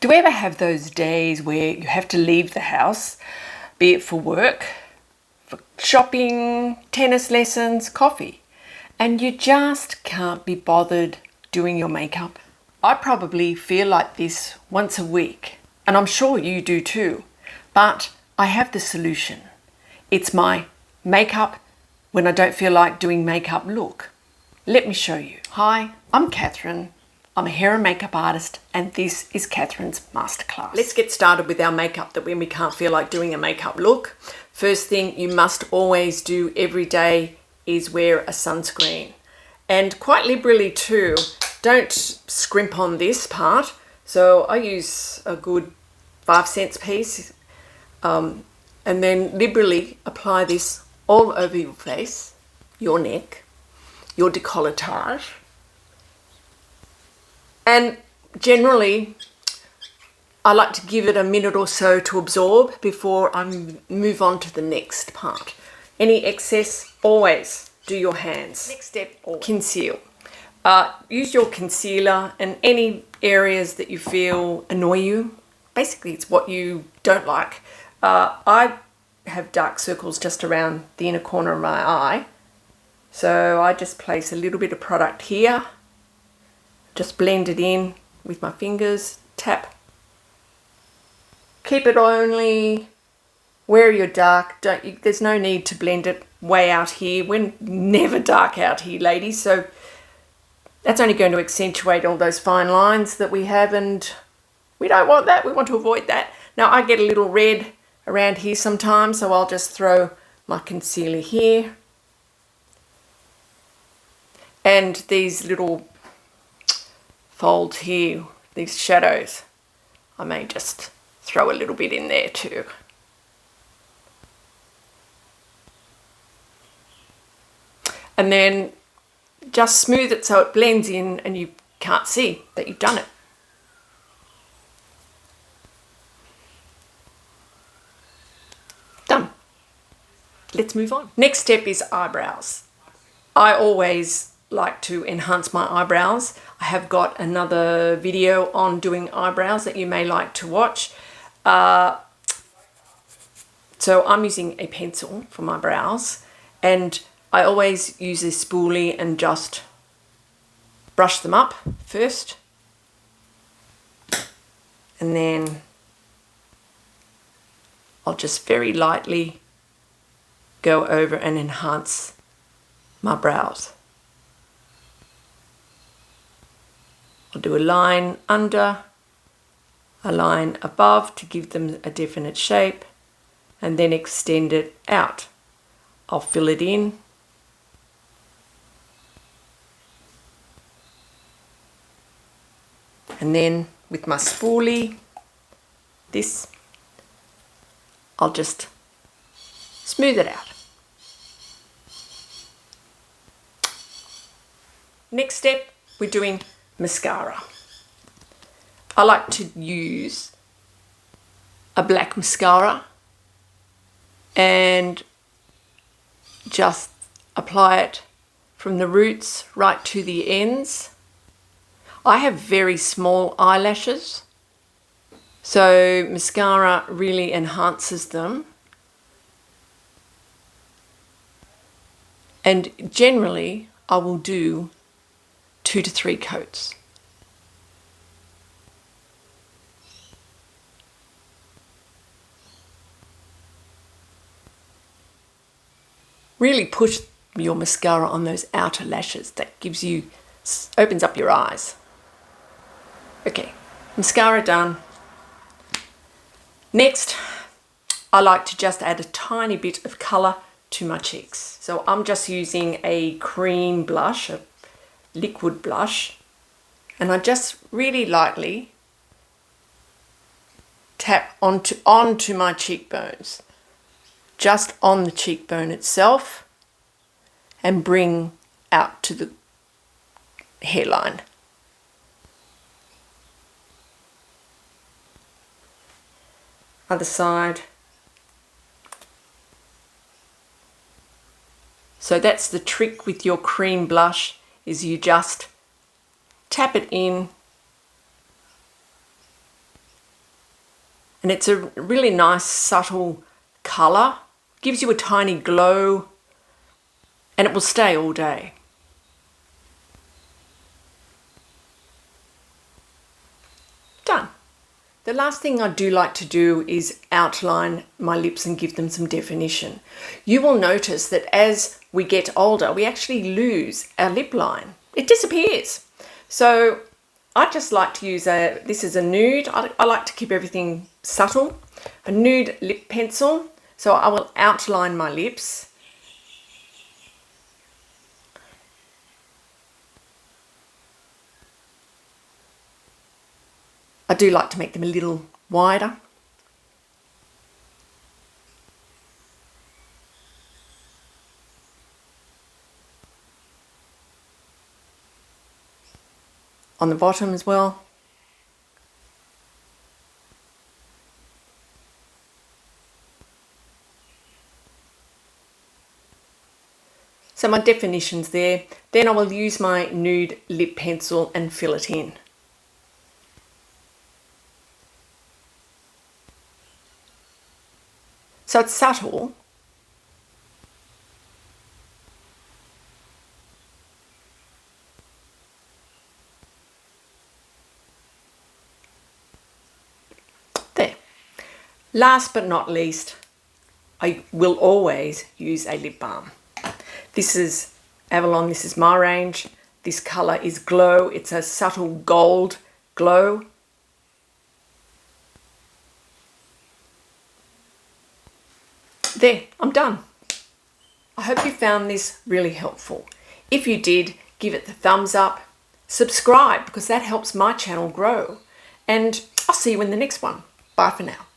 Do we ever have those days where you have to leave the house, be it for work, for shopping, tennis lessons, coffee, and you just can't be bothered doing your makeup? I probably feel like this once a week, and I'm sure you do too, but I have the solution. It's my makeup when I don't feel like doing makeup look. Let me show you. Hi, I'm Catherine. I'm a hair and makeup artist, and this is Catherine's Masterclass. Let's get started with our makeup that when we can't feel like doing a makeup look. First thing you must always do every day is wear a sunscreen. And quite liberally too. Don't scrimp on this part. So I use a good 5-cent piece and then liberally apply this all over your face, your neck, your décolletage. And generally, I like to give it a minute or so to absorb before I move on to the next part. Any excess, always do your hands. Next step, conceal. Use your concealer in any areas that you feel annoy you. Basically, it's what you don't like. I have dark circles just around the inner corner of my eye. So I just place a little bit of product here. Just blend it in with my fingers, tap. Keep it only where you're dark. There's no need to blend it way out here. We're never dark out here, ladies, so that's only going to accentuate all those fine lines that we have, and we don't want that. We want to avoid that. Now, I get a little red around here sometimes, so I'll just throw my concealer here. And these little folds here, these shadows, I may just throw a little bit in there too. And then just smooth it so it blends in and you can't see that you've done it. Done. Let's move on. Next step is eyebrows. I always like to enhance my eyebrows. I have got another video on doing eyebrows that you may like to watch. So I'm using a pencil for my brows, and I always use this spoolie and just brush them up first, and then I'll just very lightly go over and enhance my brows. I'll do a line under, a line above to give them a definite shape, and then extend it out. I'll fill it in. And then with my spoolie, I'll just smooth it out. Next step, we're doing mascara. I like to use a black mascara and just apply it from the roots right to the ends. I have very small eyelashes, so mascara really enhances them. And generally, I will do 2 to 3 coats. Really push your mascara on those outer lashes. That opens up your eyes. Okay, mascara done. Next, I like to just add a tiny bit of colour to my cheeks. So I'm just using a cream blush, a liquid blush, and I just really lightly tap onto my cheekbones, just on the cheekbone itself, and bring out to the hairline. Other side. So that's the trick with your cream blush, is you just tap it in And it's a really nice subtle colour, gives you a tiny glow, and it will stay all day. Done. The last thing I do like to do is outline my lips and give them some definition. You will notice that as we get older, we actually lose our lip line. It disappears. So I just like to use this is a nude. I like to keep everything subtle. A nude lip pencil. So I will outline my lips. I do like to make them a little wider. On the bottom as well. So my definition's there. Then I will use my nude lip pencil and fill it in. So it's subtle. There. Last but not least, I will always use a lip balm. This is Avalon, this is my range. This colour is Glow. It's a subtle gold glow. There, I'm done. I hope you found this really helpful. If you did, give it the thumbs up. Subscribe because that helps my channel grow. And I'll see you in the next one. Bye for now.